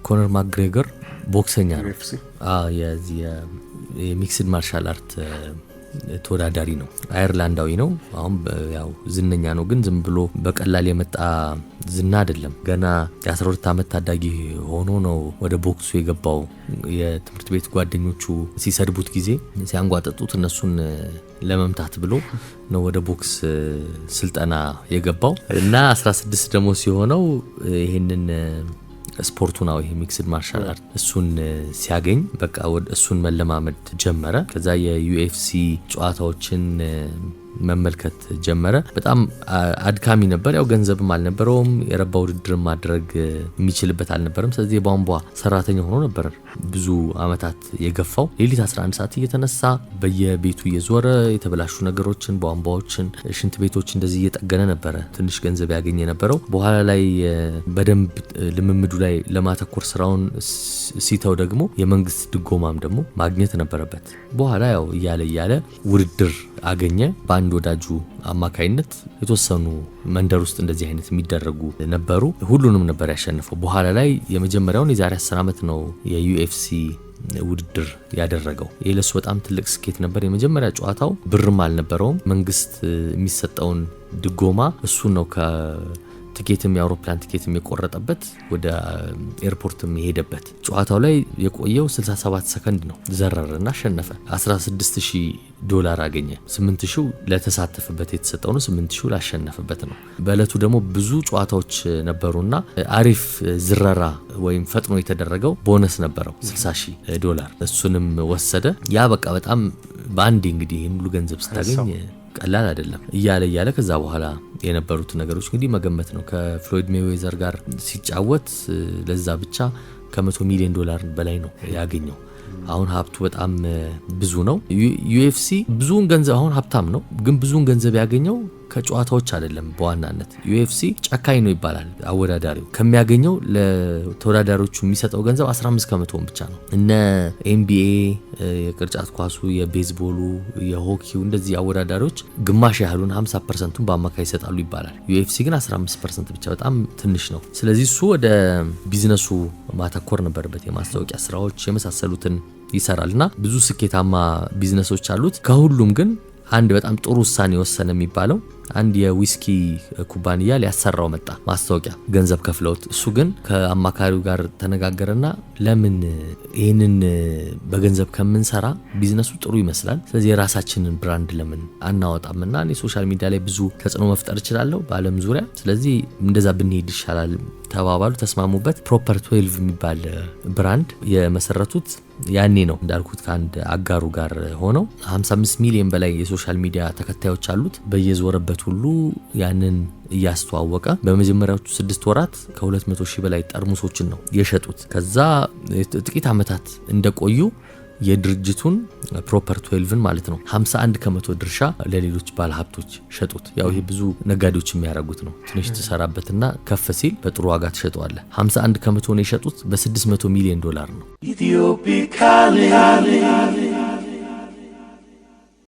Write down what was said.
ኮነር ማግሬገር ቦክሰኛ ነው የዚህ የሚክስድ ማርሻል አርት ተወዳዳሪ ነው አየርላንዳዊ ነው አሁን ያው ዝነኛ ነው ግን ዝም ብሎ በቀላል የመጣ ዝና አይደለም ገና የ12 አመት ታዳጊ ሆኖ ነው ወደ ቦክሱ የገባው የትምህርት ቤት ጓደኞቹ ሲሰድቡት ጊዜ ሲያንጓጠጡት እነሱን ለመምታት ብሎ ነው ወደ ቦክስ ስልጠና የገባው እና 16 ደሞ ሲሆነው ይሄንን ስፖርቱ ነው ይሄ ሚክስድ ማርሻል አርት እሱን ሲያገኝ በቃ እሱን መለማመድ ጀመረ ከዛ የዩኤፍሲ ጨዋታዎችን መመልከት ጀመረ በጣም አድካሚ ነበር ያው ገንዘብም አልነበረውም የረባ ውድድር ማድረግ የሚችልበት አልነበረም ስለዚህ የቧንቧ ሰራተኛ ሆኖ ነበር ብዙ አመታት የገፋው ሌሊት 11 ሰዓት እየተነሳ በየቤቱ እየዞረ የተበላሹ ነገሮችን ቧንቧዎችን ሽንት ቤቶች እንደዚህ እየጠገነ ነበር ትንሽ ገንዘብ ያገኘ ነበረው በኋላ ላይ በደንብ ልምምዱ ላይ ለማተኮር ስራውን ሲተው ደግሞ የመንግስት ድጎማም ደግሞ ማግኘት ነበረበት በኋላ ያው እያለ ውድድር አገኘ በአንድ ወዳጁ አማካይነት የተወሰኑ መንደር ውስጥ እንደዚህ አይነት የሚደረጉ ነበሩ ሁሉንም ነበር ያሸነፈው በኋላ ላይ የመጀመሪያውን የዛሬ 10 አመት ነው የዩኤፍሲ ውድድር ያደረገው የለሱ በጣም ትልቅ ስኬት ነበር የመጀመሪያ ጨዋታው ብርም አልነበረውም መንግስት የሚሰጠውን ድጎማ እሱ ነው ቲኬትም የአውሮፕላን ቲኬትም የቆረጠበት ወደ ኤርፖርትም የሄደበት ጨዋታው ላይ የቆየው 67 ሰከንድ ነው ዘረረና አሸነፈ $16000 አገኘ 8000 ለተሳተፈበት የተሰጠው ነው 8000 ላሸነፈበት ነው በእለቱ ደግሞ ብዙ ጨዋታዎች ነበሩና አሪፍ ዝረራ ወይም ፈጥኖ የተደረገው ቦነስ ነበረው $60000 እሱንም ወሰደ ያ በቃ በጣም ባንዲ እንግዲህ ሙሉ ገንዘብ ስታገኝ ቀላል አይደለም እያለ ከዛ በኋላ የነበሩት ነገሮች እንግዲህ መገመት ነው ከፍሎይድ ሜይዌዘር ጋር ሲጫወት ለዛ ብቻ ከ$100 ሚሊዮን በላይ ነው ያገኘው አሁን ሀብቱ በጣም ብዙ ነው ዩኤፍሲ ብዙውን ገንዘብ አሁን ሀብታም ነው ግን ብዙውን ገንዘብ ያገኘው ከጨዋታዎች አይደለም በዋናነት ዩኤፍሲ ጨካኝ ነው ይባላል አወዳዳሪው ከሚያገኘው ለተወዳዳሪዎቹ የሚሰጠው ገንዘብ 15% ብቻ ነው እነ ኤንቢኤ የቅርጫት ኳሱ የቤዝቦሉ የሆኪው እንደዚህ አወዳዳሪዎች ግማሽ ያህሉን 50%ን በአማካይ ይሰጣሉ ይባላል ዩኤፍሲ ግን 15% ብቻ በጣም ትንሽ ነው ስለዚህ እሱ ወደ ቢዝነሱ ማተኮር ነበርበት የማስታወቂያ ስራዎች የመሳሰሉትን ይሰራልና ብዙ ስኬታማ ቢዝነሶች አሉት ከሁሉም ግን አንድ በጣም ጥሩ ውሳኔ ወሰነ የሚባለው አንድ የዊስኪ ኩባንያ ሊያሰራው መጣ ማስታወቂያ ገንዘብ ከፍለውት እሱ ግን ከአማካሪው ጋር ተነጋገረና ለምን ይሄንን በገንዘብ ከመንሰራ ቢዝነሱ ጥሩ ይመስላል ስለዚህ የራሳችንን ብራንድ ለምን አናወጣምና እኔ ሶሻል ሚዲያ ላይ ብዙ ተጽዕኖ መፍጠር እችላለሁ በአለም ዙሪያ ስለዚህ እንደዛ ብንሄድ ይሻላል ተባባሉ ተስማሙበት ፕሮፐር 12 የሚባል ብራንድ የመሰረቱት ያኔ ነው እንዳልኩት ከአንድ አጋሩ ጋር ሆነው 55 ሚሊዮን በላይ የሶሻል ሚዲያ ተከታዮች አሉት በየዞረበት ሁሉ ያንን እያስተዋወቀ በመጀመሪያዎቹ 6 ወራት ከ200,000 በላይ ጠርሙሶችን ነው የሸጡት ከዛ ጥቂት አመታት እንደቆዩ የድርጅቱን ፕሮፐር 12ን ማለት ነው 51% ድርሻ ለሌሎች ባለሀብቶች ሸጡት ያው ይሄ ብዙ ነጋዴዎች የሚያደርጉት ነው ትንሽ ተሰራበትና ከፍ ሲል በጥሩ ዋጋ ተሸጧል 51% ነው የሸጡት $600 ሚሊዮን ነው ኢትዮፒካሊ